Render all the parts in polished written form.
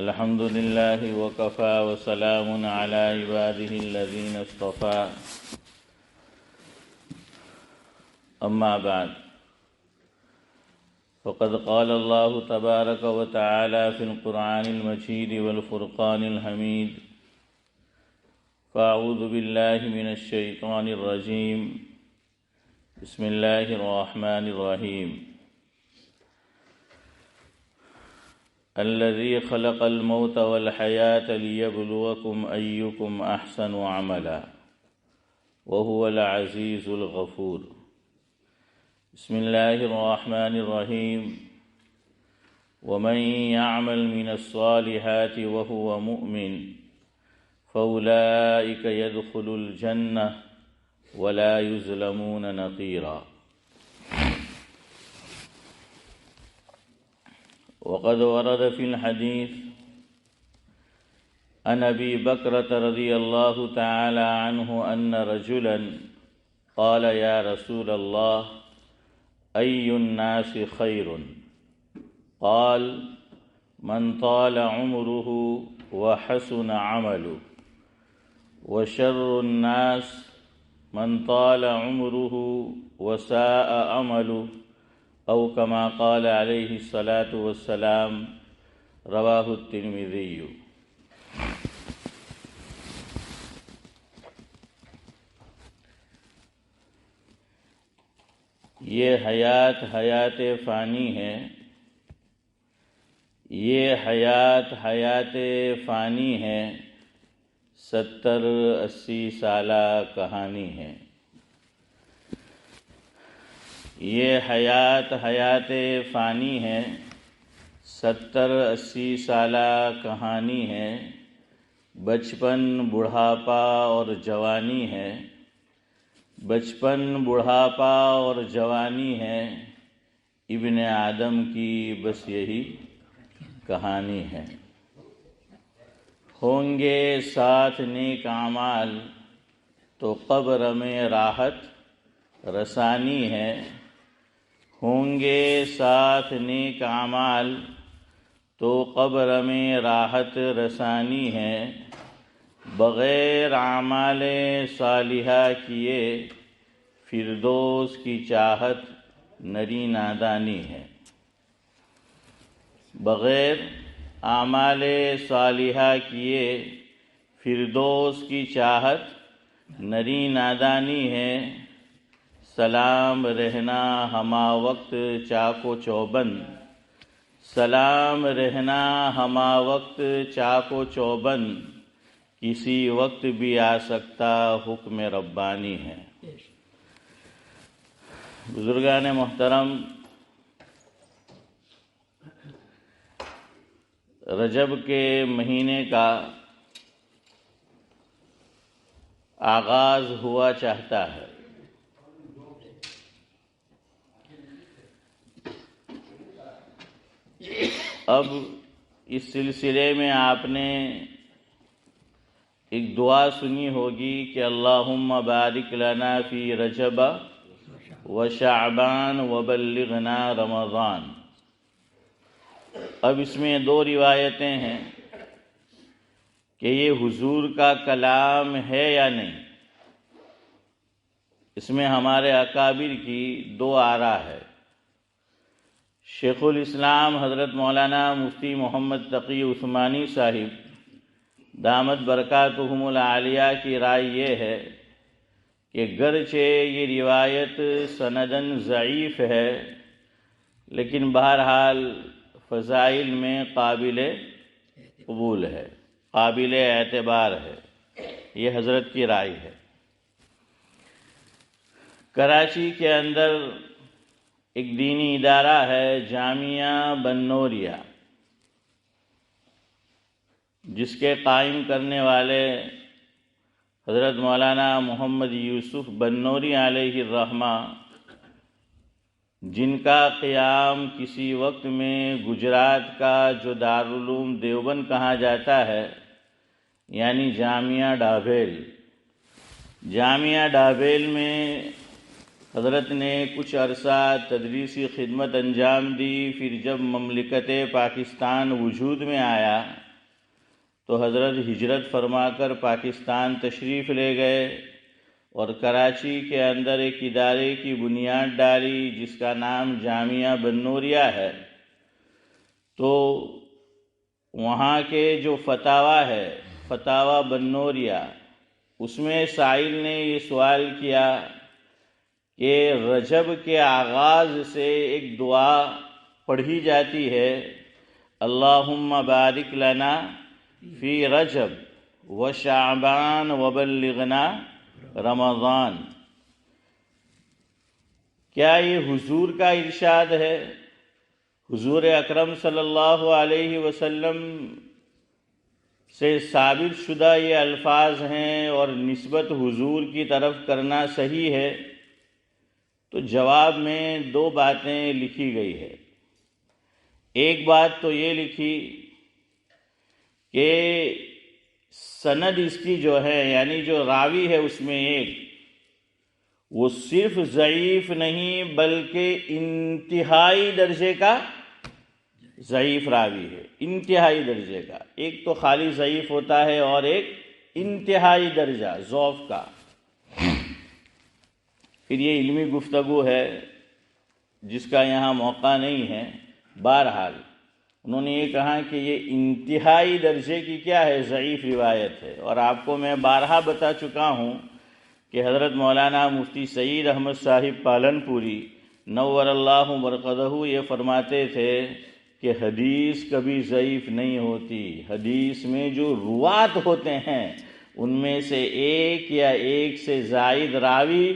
الحمد لله وكفى وسلام على عباده الذين اصطفى أما بعد فقد قال الله تبارك وتعالى في القرآن المجيد والفرقان الحميد فأعوذ بالله من الشيطان الرجيم بسم الله الرحمن الرحيم الذي خلق الموت والحياة ليبلوكم أيكم أحسن عملا وهو العزيز الغفور بسم الله الرحمن الرحيم ومن يعمل من الصالحات وهو مؤمن فأولئك يدخلوا الجنة ولا يظلمون نقيرا وقد ورد في الحديث عن أبي بكرة رضي الله تعالى عنه أن رجلا قال يا رسول الله أي الناس خير؟ قال من طال عمره وحسن عمله وشر الناس من طال عمره وساء عمله أو كما قال عليه الصلاة والسلام رواه الترمذي۔ یہ حیات فانی ہے، یہ حیات فانی ہے، 70-80 سالہ کہانی ہے۔ یہ حیات فانی ہے، 70-80 سالہ کہانی ہے، بچپن بڑھاپا اور جوانی ہے، بچپن بڑھاپا اور جوانی ہے، ابن آدم کی بس یہی کہانی ہے۔ ہوں گے ساتھ نیک اعمال تو قبر میں راحت رسانی ہے، ہوں گے ساتھ نیک اعمال تو قبر میں راحت رسانی ہے، بغیر اعمال صالحہ کیے فردوس کی چاہت نری نادانی ہے، بغیر اعمال صالحہ کیے فردوس کی چاہت نری نادانی ہے، سلام رہنا ہما وقت چاک و چوبند، سلام رہنا ہما وقت چاک و چوبند، کسی وقت بھی آ سکتا حکم ربانی ہے۔ بزرگان محترم، رجب کے مہینے کا آغاز ہوا چاہتا ہے۔ اب اس سلسلے میں آپ نے ایک دعا سنی ہوگی کہ اللہم بارک لنا فی رجب و شعبان وبلغنا رمضان۔ اب اس میں دو روایتیں ہیں کہ یہ حضور کا کلام ہے یا نہیں۔ اس میں ہمارے اکابر کی دو آراء ہے۔ شیخ الاسلام حضرت مولانا مفتی محمد تقی عثمانی صاحب دامت برکاتہم العالیہ کی رائے یہ ہے کہ گرچہ یہ روایت سندن ضعیف ہے لیکن بہرحال فضائل میں قابل قبول ہے، قابل اعتبار ہے، یہ حضرت کی رائے ہے۔ کراچی کے اندر ایک دینی ادارہ ہے جامعہ بنوریہ، جس کے قائم کرنے والے حضرت مولانا محمد یوسف بنوری علیہ الرحمہ، جن کا قیام کسی وقت میں گجرات کا جو دارالعلوم دیوبند کہا جاتا ہے، یعنی جامعہ ڈابیل میں حضرت نے کچھ عرصہ تدریسی خدمت انجام دی۔ پھر جب مملکت پاکستان وجود میں آیا تو حضرت ہجرت فرما کر پاکستان تشریف لے گئے اور کراچی کے اندر ایک ادارے کی بنیاد ڈالی جس کا نام جامعہ بنوریا ہے۔ تو وہاں کے جو فتاوی ہے، فتاوی بنوریا، اس میں سائل نے یہ سوال کیا کہ رجب کے آغاز سے ایک دعا پڑھی جاتی ہے، اللہم بارک لنا فی رجب و شعبان وبلغنا رمضان۔ کیا یہ حضور کا ارشاد ہے؟ حضور اکرم صلی اللہ علیہ وسلم سے ثابت شدہ یہ الفاظ ہیں اور نسبت حضور کی طرف کرنا صحیح ہے؟ تو جواب میں دو باتیں لکھی گئی ہے۔ ایک بات تو یہ لکھی کہ سند اس کی جو ہے، یعنی جو راوی ہے اس میں ایک، وہ صرف ضعیف نہیں بلکہ انتہائی درجے کا ضعیف راوی ہے، انتہائی درجے کا۔ ایک تو خالی ضعیف ہوتا ہے اور ایک انتہائی درجہ ضعف کا۔ پھر یہ علمی گفتگو ہے جس کا یہاں موقع نہیں ہے۔ بہرحال انہوں نے یہ کہا کہ یہ انتہائی درجے کی کیا ہے؟ ضعیف روایت ہے۔ اور آپ کو میں بارہا بتا چکا ہوں کہ حضرت مولانا مفتی سعید احمد صاحب پالن پوری نور اللہ مرقدہ یہ فرماتے تھے کہ حدیث کبھی ضعیف نہیں ہوتی، حدیث میں جو روات ہوتے ہیں ان میں سے ایک یا ایک سے زائد راوی،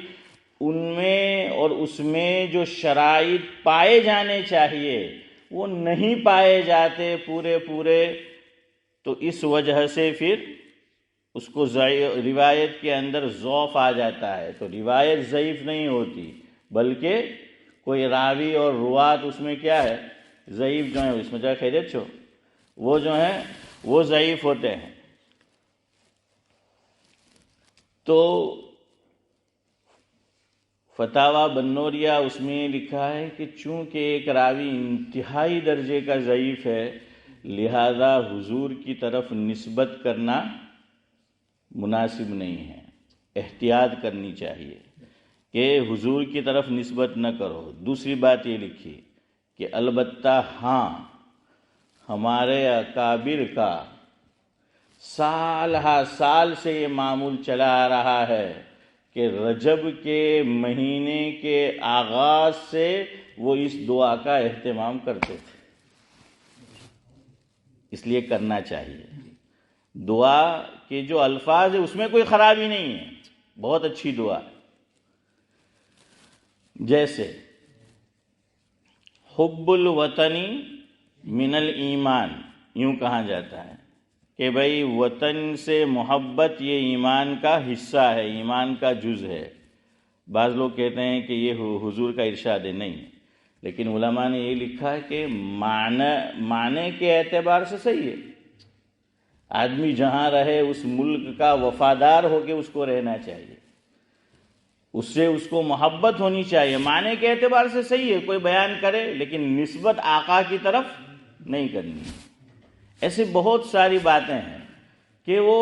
ان میں اور اس میں جو شرائط پائے جانے چاہیے وہ نہیں پائے جاتے پورے، تو اس وجہ سے پھر اس کو روایت کے اندر ضعف آ جاتا ہے۔ تو روایت ضعیف نہیں ہوتی بلکہ کوئی راوی اور روات اس میں کیا ہے؟ ضعیف جو ہیں، اس میں جا خیریت چھو، وہ جو ہیں وہ ضعیف ہوتے ہیں۔ تو فتاوی بنوریا اس میں لکھا ہے کہ چونکہ ایک راوی انتہائی درجے کا ضعیف ہے، لہذا حضور کی طرف نسبت کرنا مناسب نہیں ہے، احتیاط کرنی چاہیے کہ حضور کی طرف نسبت نہ کرو۔ دوسری بات یہ لکھی کہ البتہ ہاں ہمارے اکابر کا سال ہا سال سے یہ معمول چلا آ رہا ہے کہ رجب کے مہینے کے آغاز سے وہ اس دعا کا اہتمام کرتے تھے، اس لیے کرنا چاہیے۔ دعا کے جو الفاظ ہیں اس میں کوئی خرابی نہیں ہے، بہت اچھی دعا ہے۔ جیسے حب الوطنی من الایمان، یوں کہا جاتا ہے کہ بھئی وطن سے محبت یہ ایمان کا حصہ ہے، ایمان کا جز ہے۔ بعض لوگ کہتے ہیں کہ یہ حضور کا ارشاد ہے، نہیں، لیکن علماء نے یہ لکھا ہے کہ معنی کے اعتبار سے صحیح ہے۔ آدمی جہاں رہے اس ملک کا وفادار ہو کے اس کو رہنا چاہیے، اس سے اس کو محبت ہونی چاہیے۔ معنی کے اعتبار سے صحیح ہے، کوئی بیان کرے لیکن نسبت آقا کی طرف نہیں کرنی۔ ایسی بہت ساری باتیں ہیں کہ وہ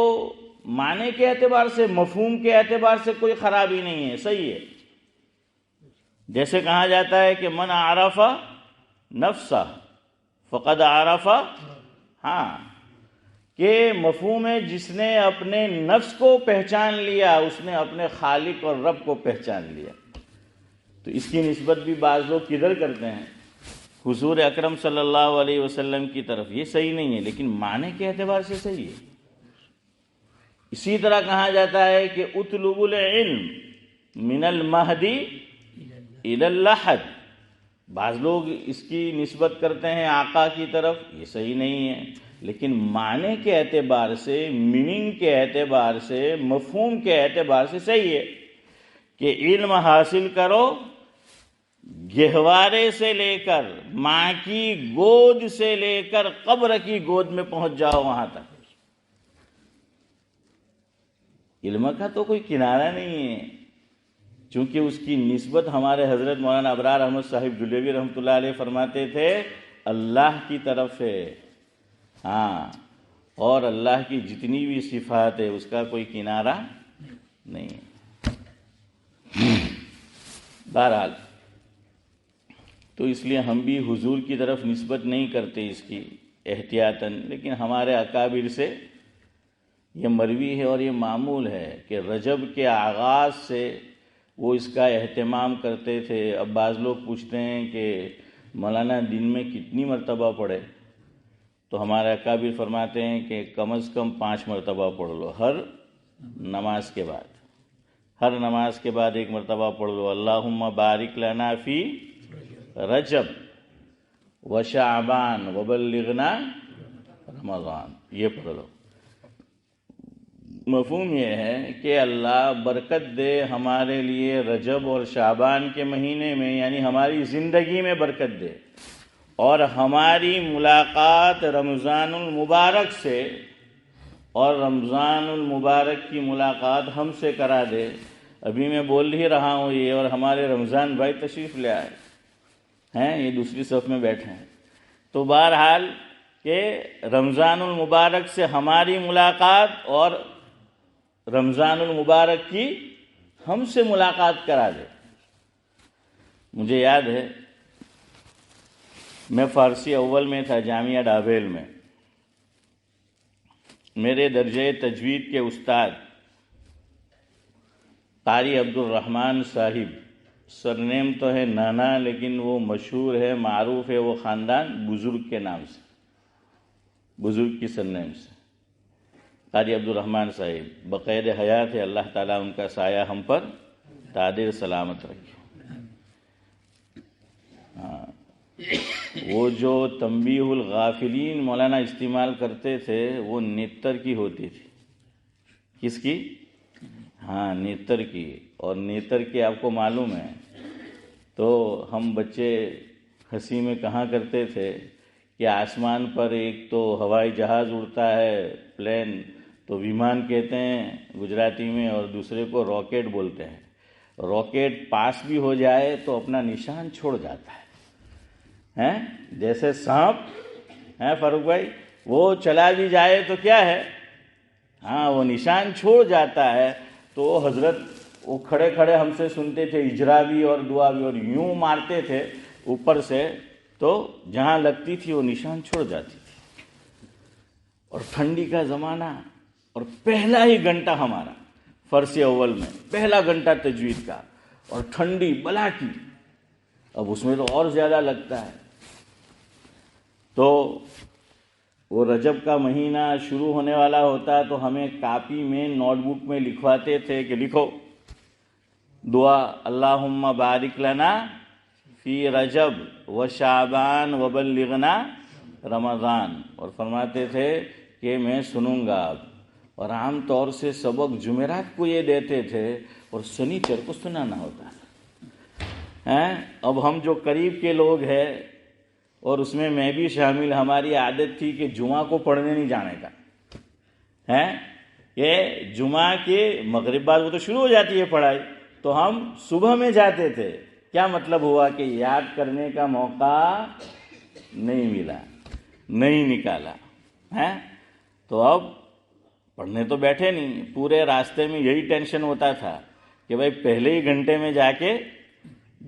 معنی کے اعتبار سے، مفہوم کے اعتبار سے کوئی خرابی نہیں ہے، صحیح ہے۔ جیسے کہا جاتا ہے کہ من عرف نفسہ فقد عرف، ہاں، کہ مفہوم ہے جس نے اپنے نفس کو پہچان لیا اس نے اپنے خالق اور رب کو پہچان لیا۔ تو اس کی نسبت بھی بعض لوگ کدھر کرتے ہیں؟ حضور اکرم صلی اللہ علیہ وسلم کی طرف۔ یہ صحیح نہیں ہے، لیکن معنی کے اعتبار سے صحیح ہے۔ اسی طرح کہا جاتا ہے کہ اطلب العلم من المہدی الی اللحد، بعض لوگ اس کی نسبت کرتے ہیں آقا کی طرف، یہ صحیح نہیں ہے، لیکن معنی کے اعتبار سے، میننگ کے اعتبار سے، مفہوم کے اعتبار سے صحیح ہے کہ علم حاصل کرو، گہوارے سے لے کر ماں کی گود سے لے کر قبر کی گود میں پہنچ جاؤ، وہاں تک۔ علم کا تو کوئی کنارہ نہیں ہے، چونکہ اس کی نسبت ہمارے حضرت مولانا ابرار احمد صاحب جلیوی رحمۃ اللہ علیہ فرماتے تھے اللہ کی طرف ہے، ہاں، اور اللہ کی جتنی بھی صفات ہے اس کا کوئی کنارہ نہیں ہے۔ بہرحال تو اس لیے ہم بھی حضور کی طرف نسبت نہیں کرتے اس کی احتیاطاً، لیکن ہمارے اکابر سے یہ مروی ہے اور یہ معمول ہے کہ رجب کے آغاز سے وہ اس کا اہتمام کرتے تھے۔ اب بعض لوگ پوچھتے ہیں کہ مولانا دن میں کتنی مرتبہ پڑھے، تو ہمارے اکابر فرماتے ہیں کہ کم از کم 5 مرتبہ پڑھ لو، ہر نماز کے بعد، ہر نماز کے بعد 1 مرتبہ پڑھ لو، اللہم بارک لنا فی رجب و شعبان وبلغنا رمضان، یہ پڑھ لو۔ مفہوم یہ ہے کہ اللہ برکت دے ہمارے لیے رجب اور شعبان کے مہینے میں، یعنی ہماری زندگی میں برکت دے، اور ہماری ملاقات رمضان المبارک سے، اور رمضان المبارک کی ملاقات ہم سے کرا دے۔ ابھی میں بول ہی رہا ہوں یہ، اور ہمارے رمضان بھائی تشریف لے آئے ہیں، یہ دوسری صف میں بیٹھے ہیں۔ تو بہرحال کہ رمضان المبارک سے ہماری ملاقات اور رمضان المبارک کی ہم سے ملاقات کرا دے۔ مجھے یاد ہے میں فارسی اول میں تھا جامعہ ڈابیل میں، میرے درجہ تجوید کے استاد قاری عبدالرحمن صاحب، سرنیم تو ہے نانا لیکن وہ مشہور ہے، معروف ہے وہ خاندان بزرگ کے نام سے، بزرگ کی سرنیم سے، قاری عبدالرحمن صاحب بقید حیات ہے، اللہ تعالیٰ ان کا سایہ ہم پر دائر سلامت رکھے۔ وہ جو تنبیہ الغافلین مولانا استعمال کرتے تھے وہ نیتر کی ہوتی تھی۔ کس کی؟ ہاں، نیتر کی۔ اور نیتر کی آپ کو معلوم ہے، تو ہم بچے ہنسی میں کہاں کرتے تھے کہ آسمان پر ایک تو ہوائی جہاز اڑتا ہے، پلین تو ویمان کہتے ہیں گجراتی میں، اور دوسرے کو راکٹ بولتے ہیں۔ راکٹ پاس بھی ہو جائے تو اپنا نشان چھوڑ جاتا ہے، جیسے سانپ ہے فاروق بھائی، وہ چلا بھی جائے تو کیا ہے، ہاں وہ نشان چھوڑ جاتا ہے۔ تو حضرت وہ کھڑے کھڑے ہم سے سنتے تھے، اجرا بھی اور دعا بھی، اور یوں مارتے تھے اوپر سے، تو جہاں لگتی تھی وہ نشان چھوڑ جاتی تھی۔ اور ٹھنڈی کا زمانہ، اور پہلا ہی گھنٹہ ہمارا فرض اول میں، پہلا گھنٹہ تجوید کا، اور ٹھنڈی بلا کی، اب اس میں تو اور زیادہ لگتا ہے۔ تو وہ رجب کا مہینہ شروع ہونے والا ہوتا تو ہمیں کاپی میں نوٹ بک میں لکھواتے تھے کہ لکھو دعا، اللہم بارک لنا فی رجب و شعبان وبلغنا رمضان، اور فرماتے تھے کہ میں سنوں گا اب۔ اور عام طور سے سبق جمعرات کو یہ دیتے تھے اور سنیچر کو سنانا ہوتا تھا۔ اب ہم جو قریب کے لوگ ہیں، اور اس میں میں بھی شامل، ہماری عادت تھی کہ جمعہ کو پڑھنے نہیں جانے کا، کہ جمعہ کے مغرب بعد وہ تو شروع ہو جاتی ہے پڑھائی، تو ہم صبح میں جاتے تھے۔ کیا مطلب ہوا کہ یاد کرنے کا موقع نہیں ملا، نہیں نکالا، تو اب پڑھنے تو بیٹھے نہیں، پورے راستے میں یہی ٹینشن ہوتا تھا کہ بھائی پہلے ہی گھنٹے میں جا کے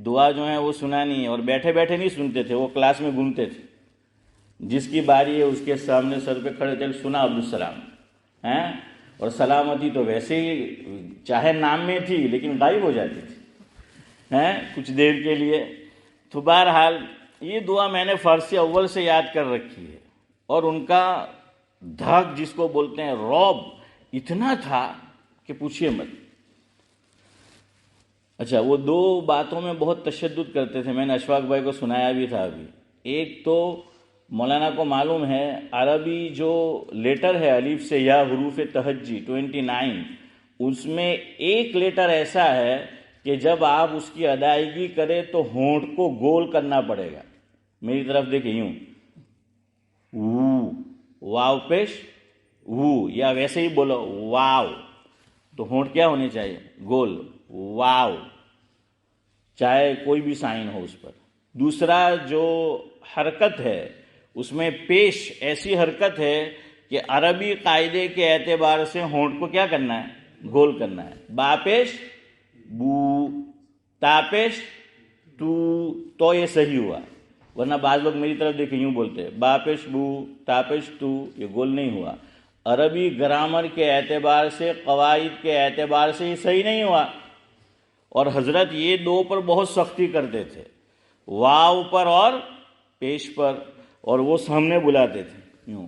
دعا جو ہے وہ سنانی ہے، اور بیٹھے بیٹھے نہیں سنتے تھے، وہ کلاس میں گھومتے تھے، جس کی باری ہے اس کے سامنے سر پہ کھڑے تھے، سنا عبدالسلام، اور سلامتی تو ویسے ہی چاہے نام میں تھی لیکن غائب ہو جاتی تھی کچھ دیر کے لیے۔ تو بہرحال یہ دعا میں نے فارسی اول سے یاد کر رکھی ہے، اور ان کا دھاک جس کو بولتے ہیں، رعب اتنا تھا کہ پوچھئے مت۔ اچھا، وہ 2 باتوں میں بہت تشدد کرتے تھے، میں نے اشفاق بھائی کو سنایا بھی تھا ابھی۔ ایک تو مولانا کو معلوم ہے عربی جو لیٹر ہے الف سے یا حروف تہجی 29، اس میں ایک لیٹر ایسا ہے کہ جب آپ اس کی ادائیگی کریں تو ہونٹ کو گول کرنا پڑے گا۔ میری طرف دیکھیں، یوں واو پیش وو، یا ویسے ہی بولو واو، تو ہونٹ کیا ہونے چاہیے، گول، واو، چاہے کوئی بھی سائن ہو اس پر۔ دوسرا جو حرکت ہے اس میں پیش ایسی حرکت ہے کہ عربی قاعدے کے اعتبار سے ہونٹ کو کیا کرنا ہے؟ گول کرنا ہے. با پیش بو، تا پیش تو یہ صحیح ہوا، ورنہ بعض لوگ میری طرف دیکھیں یوں بولتے ہیں با پیش بو تا پیش تو، یہ گول نہیں ہوا. عربی گرامر کے اعتبار سے، قواعد کے اعتبار سے یہ صحیح نہیں ہوا. اور حضرت یہ دو پر بہت سختی کرتے تھے، واو پر اور پیش پر، اور وہ سامنے بلاتے تھے یوں،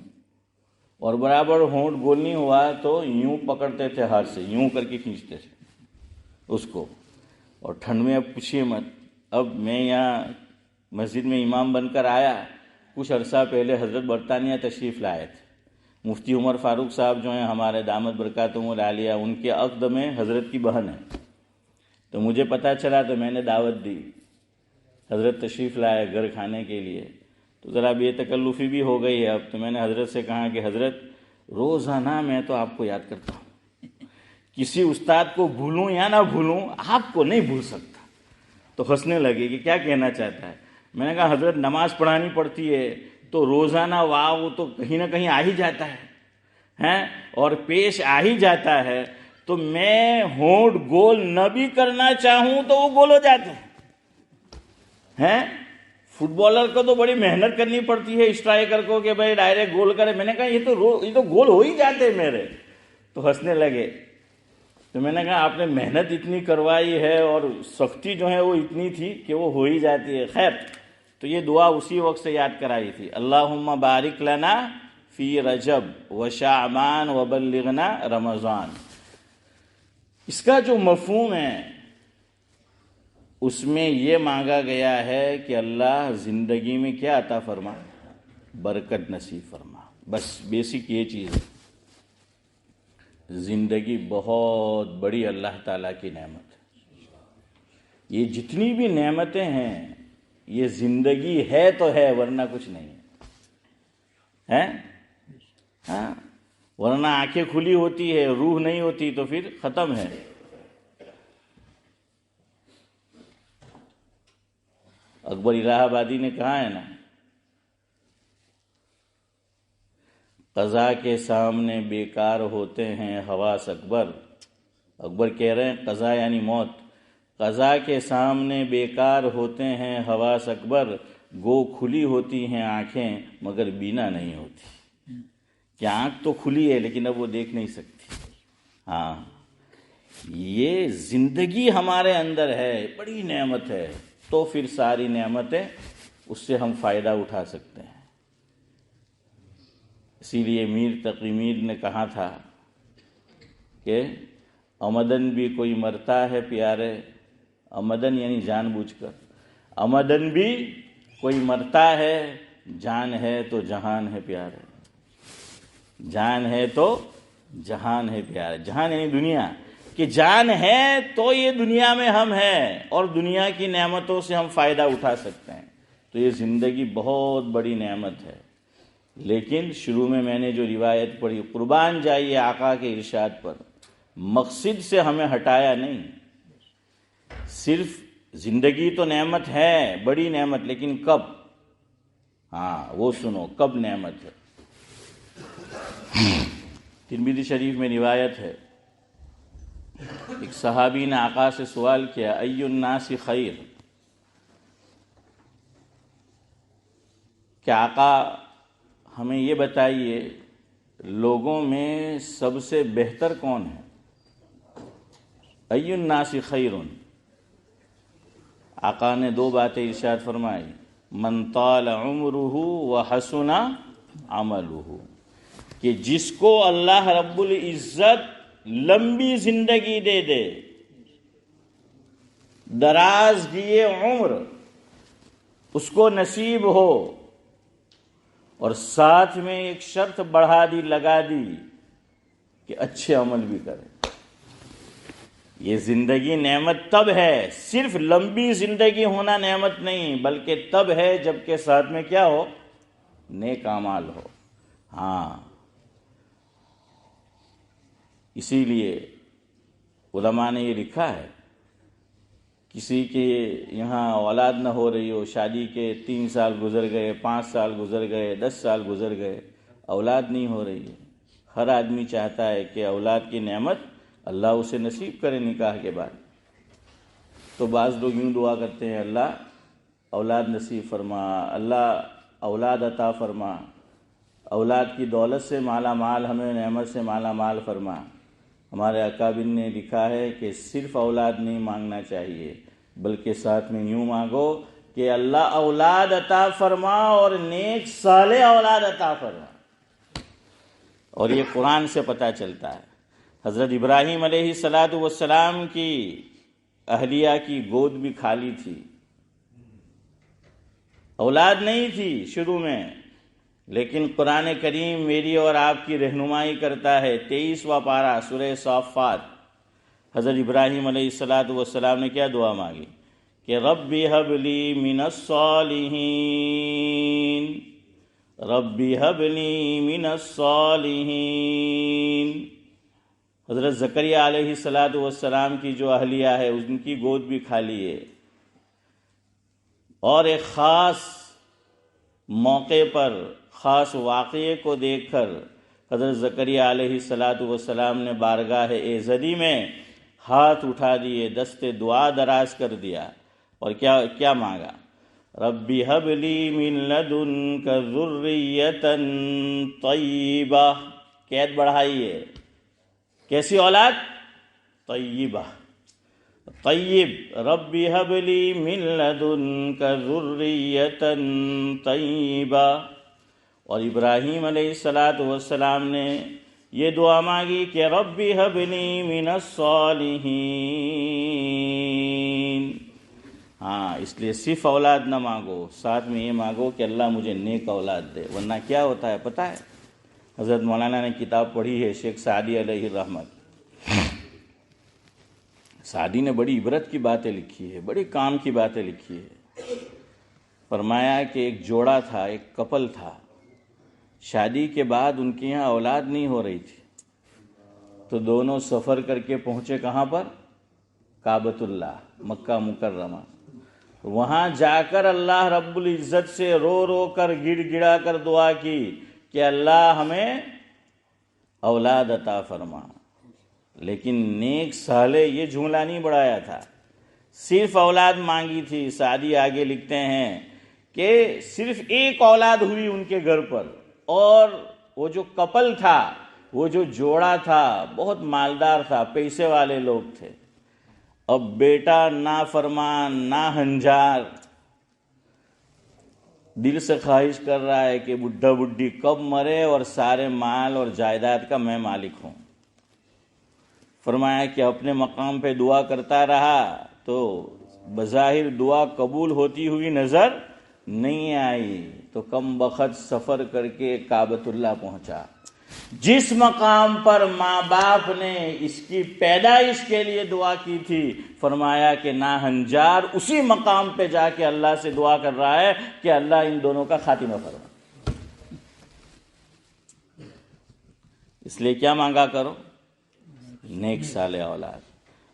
اور برابر ہونٹ گول نہیں ہوا تو یوں پکڑتے تھے ہاتھ سے، یوں کر کے کھینچتے تھے اس کو. اور ٹھنڈ میں اب پوچھیے مت. اب میں یہاں مسجد میں امام بن کر آیا، کچھ عرصہ پہلے حضرت برطانیہ تشریف لائے تھے. مفتی عمر فاروق صاحب جو ہیں ہمارے دامت برکاتہم العالیہ، ان کے عقد میں حضرت کی بہن ہے. تو مجھے پتہ چلا تو میں نے دعوت دی، حضرت تشریف لائے گھر کھانے کے لیے. تو ذرا بے تکلفی بھی ہو گئی ہے اب. تو میں نے حضرت سے کہا کہ حضرت روزانہ میں تو آپ کو یاد کرتا ہوں، کسی استاد کو بھولوں یا نہ بھولوں آپ کو نہیں بھول سکتا. تو ہنسنے لگے کہ کیا کہنا چاہتا ہے. میں نے کہا حضرت نماز پڑھانی پڑتی ہے تو روزانہ واو تو کہیں نہ کہیں آ ہی جاتا ہے اور پیش آ ہی جاتا ہے. تو میں ہونٹ گول نہ بھی کرنا چاہوں تو وہ گول ہو جاتے ہیں. فٹ بالر کو تو بڑی محنت کرنی پڑتی ہے اسٹرائکر کو کہ بھائی ڈائریکٹ گول کرے. میں نے کہا یہ تو گول ہو ہی جاتے میرے. تو ہنسنے لگے. تو میں نے کہا آپ نے محنت اتنی کروائی ہے اور سختی جو ہے وہ اتنی تھی کہ وہ ہو ہی جاتی ہے. خیر، تو یہ دعا اسی وقت سے یاد کرائی تھی. اللہم بارک لنا فی رجب و شعبان و بلغنا رمضان. اس کا جو مفہوم ہے اس میں یہ مانگا گیا ہے کہ اللہ زندگی میں کیا عطا فرما؟ برکت نصیب فرما. بس بیسک یہ چیز ہے. زندگی بہت بڑی اللہ تعالیٰ کی نعمت ہے. یہ جتنی بھی نعمتیں ہیں یہ زندگی ہے تو ہے، ورنہ کچھ نہیں ہے. ہاں، ورنہ آنکھیں کھلی ہوتی ہے، روح نہیں ہوتی تو پھر ختم ہے. اکبر الہ آبادی نے کہا ہے نا، قضا کے سامنے بیکار ہوتے ہیں حواس اکبر. اکبر کہہ رہے ہیں قضا یعنی موت. قضا کے سامنے بیکار ہوتے ہیں حواس اکبر، گو کھلی ہوتی ہیں آنکھیں مگر بینا نہیں ہوتی. کہ آنکھ تو کھلی ہے لیکن اب وہ دیکھ نہیں سکتی. ہاں، یہ زندگی ہمارے اندر ہے، بڑی نعمت ہے. تو پھر ساری نعمتیں اس سے ہم فائدہ اٹھا سکتے ہیں. اسی لیے میر تقی میر نے کہا تھا کہ آمدن بھی کوئی مرتا ہے پیارے، آمدن یعنی جان بوجھ کر، آمدن بھی کوئی مرتا ہے، جان ہے تو جہان ہے پیارے. جان ہے تو جہان ہے پیارے. جہان یعنی دنیا، کہ جان ہے تو یہ دنیا میں ہم ہیں اور دنیا کی نعمتوں سے ہم فائدہ اٹھا سکتے ہیں. تو یہ زندگی بہت بڑی نعمت ہے. لیکن شروع میں نے جو روایت پڑھی، قربان جائیے آقا کے ارشاد پر، مقصد سے ہمیں ہٹایا نہیں. صرف زندگی تو نعمت ہے، بڑی نعمت، لیکن کب؟ ہاں وہ سنو، کب نعمت ہے. ترمذی شریف میں روایت ہے، ایک صحابی نے آقا سے سوال کیا، ای الناس خیر، کہ آقا ہمیں یہ بتائیے لوگوں میں سب سے بہتر کون ہے؟ ای الناس خیر. آقا نے دو باتیں ارشاد فرمائی، من طال عمرہ وحسن عملہ، کہ جس کو اللہ رب العزت لمبی زندگی دے دے، دراز دیے عمر اس کو نصیب ہو، اور ساتھ میں ایک شرط بڑھا دی، لگا دی کہ اچھے عمل بھی کرے. یہ زندگی نعمت تب ہے، صرف لمبی زندگی ہونا نعمت نہیں، بلکہ تب ہے جب کہ ساتھ میں کیا ہو؟ نیک اعمال ہو. ہاں، اسی لیے علماء نے یہ لکھا ہے، کسی کے یہاں اولاد نہ ہو رہی ہو، شادی کے 3 سال گزر گئے، 5 سال گزر گئے، 10 سال گزر گئے، اولاد نہیں ہو رہی ہے، ہر آدمی چاہتا ہے کہ اولاد کی نعمت اللہ اسے نصیب کرے نکاح کے بعد. تو بعض لوگ یوں دعا کرتے ہیں اللہ اولاد نصیب فرما، اللہ اولاد عطا فرما، اولاد کی دولت سے مالا مال، ہمیں نعمت سے مالا مال فرما. ہمارے اکابر نے لکھا ہے کہ صرف اولاد نہیں مانگنا چاہیے بلکہ ساتھ میں یوں مانگو کہ اللہ اولاد عطا فرما اور نیک صالح اولاد عطا فرما. اور یہ قرآن سے پتہ چلتا ہے. حضرت ابراہیم علیہ السلام کی اہلیہ کی گود بھی خالی تھی، اولاد نہیں تھی شروع میں، لیکن قرآن کریم میری اور آپ کی رہنمائی کرتا ہے. 23واں پارہ سورہ صافات، حضرت ابراہیم علیہ السلام نے کیا دعا مانگی کہ رب ہب لی من الصالحین، رب ہب لی من الصالحین. حضرت زکریا علیہ السلام کی جو اہلیہ ہے ان کی گود بھی خالی ہے. اور ایک خاص موقع پر، خاص واقعے کو دیکھ کر حضرت زکریا علیہ السلام نے بارگاہ ایزدی میں ہاتھ اٹھا دیے، دست دعا دراز کر دیا اور کیا مانگا؟ ربی ہب لی من لدنک ذریۃ طیبہ. قید بڑھائیے، کیسی اولاد؟ طیبہ، طیب. ربی ہب لی من لدنک ذریۃ طیبہ. اور ابراہیم علیہ السلام نے یہ دعا مانگی کہ ربی ہب لی من الصالحین. ہاں، اس لیے صرف اولاد نہ مانگو، ساتھ میں یہ مانگو کہ اللہ مجھے نیک اولاد دے. ورنہ کیا ہوتا ہے پتہ ہے؟ حضرت مولانا نے کتاب پڑھی ہے، شیخ سعدی علیہ الرحمت. سعدی نے بڑی عبرت کی باتیں لکھی ہے، بڑی کام کی باتیں لکھی ہے. فرمایا کہ ایک جوڑا تھا، ایک کپل تھا، شادی کے بعد ان کے یہاں اولاد نہیں ہو رہی تھی، تو دونوں سفر کر کے پہنچے کہاں پر؟ کعبۃ اللہ، مکہ مکرمہ. وہاں جا کر اللہ رب العزت سے رو رو کر گڑ گڑا کر دعا کی کہ اللہ ہمیں اولاد عطا فرما. لیکن نیک صالح یہ جملہ نہیں بڑھایا تھا، صرف اولاد مانگی تھی. سعدی آگے لکھتے ہیں کہ صرف ایک اولاد ہوئی ان کے گھر پر، اور وہ جو کپل تھا، وہ جو جوڑا تھا بہت مالدار تھا، پیسے والے لوگ تھے. اب بیٹا نافرمان، ناہنجار، دل سے خواہش کر رہا ہے کہ بڈھا بڈھی کب مرے اور سارے مال اور جائیداد کا میں مالک ہوں. فرمایا کہ اپنے مقام پہ دعا کرتا رہا تو بظاہر دعا قبول ہوتی ہوئی نظر نہیں آئی. تو کم بخت سفر کر کے کعبۃ اللہ پہنچا، جس مقام پر ماں باپ نے اس کی پیدائش کے لیے دعا کی تھی. فرمایا کہ ناہنجار اسی مقام پہ جا کے اللہ سے دعا کر رہا ہے کہ اللہ ان دونوں کا خاتمہ فرما. اس لیے کیا مانگا کرو؟ نیک صالح اولاد.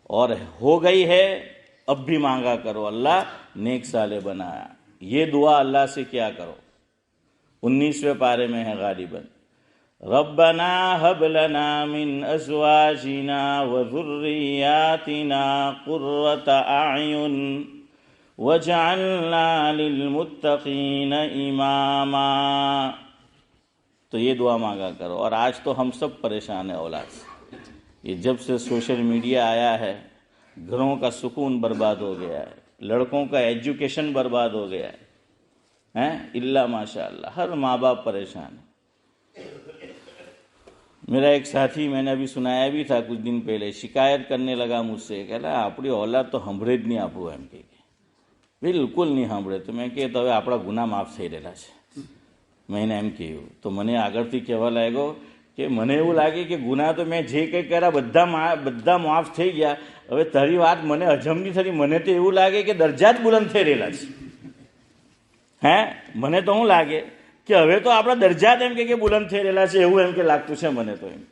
اور ہو گئی ہے، اب بھی مانگا کرو اللہ نیک صالح بنایا. یہ دعا اللہ سے کیا کرو. 19ویں پارے میں ہے غالباً، ربنا هب لنا من ازواجنا وذرياتنا قرة اعين وجعلنا للمتقين اماما. تو یہ دعا مانگا کرو. اور آج تو ہم سب پریشان ہیں اولاد سے. یہ جب سے سوشل میڈیا آیا ہے، گھروں کا سکون برباد ہو گیا ہے، لڑکوں کا ایجوکیشن برباد ہو گیا ہے. اللہ ماشاء اللہ ہر ماں باپ پریشان ہے. میرا ایک ساتھی، میں نے ابھی سنایا بھی تھا کچھ دن پہلے، شکایت کرنے لگا مجھ سے، کہہ رہا اپنی اولاد تو ہمڑے જ નહીં આપવું એમ કે બિલકુલ નહીં સાંભળે. તો મેં કહે તો હવે આપણા ગુના માફ થઈ રહેલા છે. મેં એને એમ કહ્યું. તો મને આગળથી કહેવા લાગ્યો કે મને એવું લાગે કે ગુના તો મેં જે કંઈ કર્યા બધા માફ થઈ ગયા, હવે તારી વાત મને હજમ નહીં થતી. મને તો એવું લાગે કે દરજ્જા જ બુલંદ થઈ રહેલા છે. મને તો શું લાગે کہ હવે તો આપણા દરજ્જાત એમ કે બુલંદ થઈ રહેલા છે એવું એમ કે લાગતું છે મને તો એમ.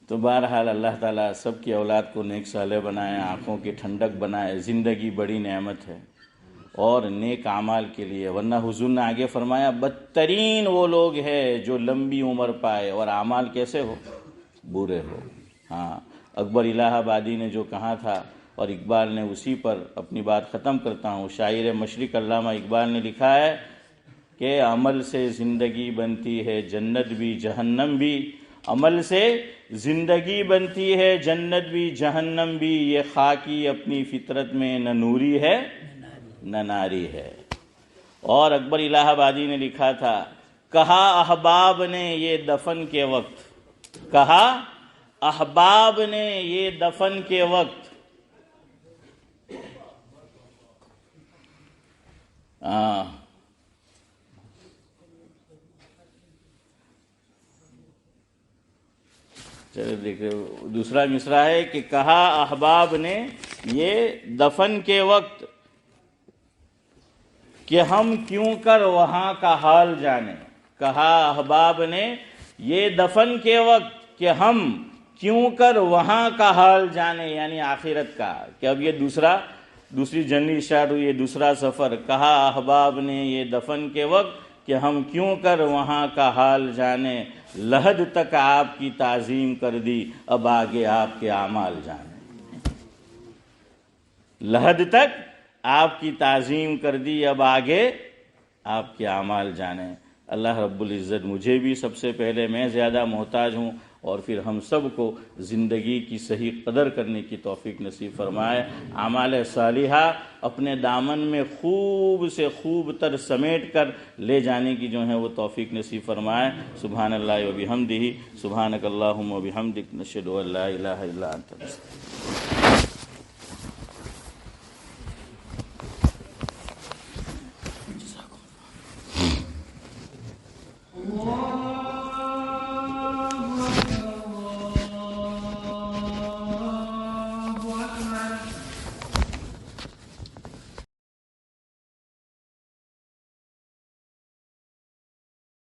تو بہرحال اللہ تعالیٰ سب کی اولاد کو نیک صالح بنائے، آنکھوں کی ٹھنڈک بنائے. زندگی بڑی نعمت ہے. اور نیک اعمال کے لیے، ورنہ حضور نے آگے فرمایا بدترین وہ لوگ ہیں جو لمبی عمر پائے اور اعمال کیسے ہو، برے ہو۔ ہاں، اکبر الہ آبادی نے جو کہا تھا اور اقبال نے اسی پر اپنی بات ختم کرتا ہوں۔ شاعر مشرق علامہ اقبال نے لکھا ہے کہ عمل سے زندگی بنتی ہے جنت بھی جہنم بھی، عمل سے زندگی بنتی ہے جنت بھی جہنم بھی، یہ خاکی اپنی فطرت میں نہ نوری ہے نہ ناری ہے۔ اور اکبر الہ آبادی نے لکھا تھا، کہا احباب نے یہ دفن کے وقت، کہا احباب نے یہ دفن کے وقت، چلے دیکھیں دوسرا مصرع ہے کہ کہا احباب نے یہ دفن کے وقت کہ ہم کیوں کر وہاں کا حال جانیں، کہا احباب نے یہ دفن کے وقت کہ ہم کیوں کر وہاں کا حال جانیں، یعنی آخرت کا، کہ اب یہ دوسری جنگی اسٹارٹ ہوئی، یہ دوسرا سفر۔ کہا احباب نے یہ دفن کے وقت کہ ہم کیوں کر وہاں کا حال جانیں، لحد تک آپ کی تعظیم کر دی اب آگے آپ کے اعمال جانیں، لحد تک آپ کی تعظیم کر دی اب آگے آپ کے اعمال جانیں۔ اللہ رب العزت مجھے بھی سب سے پہلے، میں زیادہ محتاج ہوں، اور پھر ہم سب کو زندگی کی صحیح قدر کرنے کی توفیق نصیب فرمائے۔ اعمال صالحہ اپنے دامن میں خوب سے خوب تر سمیٹ کر لے جانے کی جو ہے وہ توفیق نصیب فرمائے۔ سبحان اللہ و بحمدہ، سبحانک اللہم و بحمدک، نشہد ان لا الہ الا انت، جزاک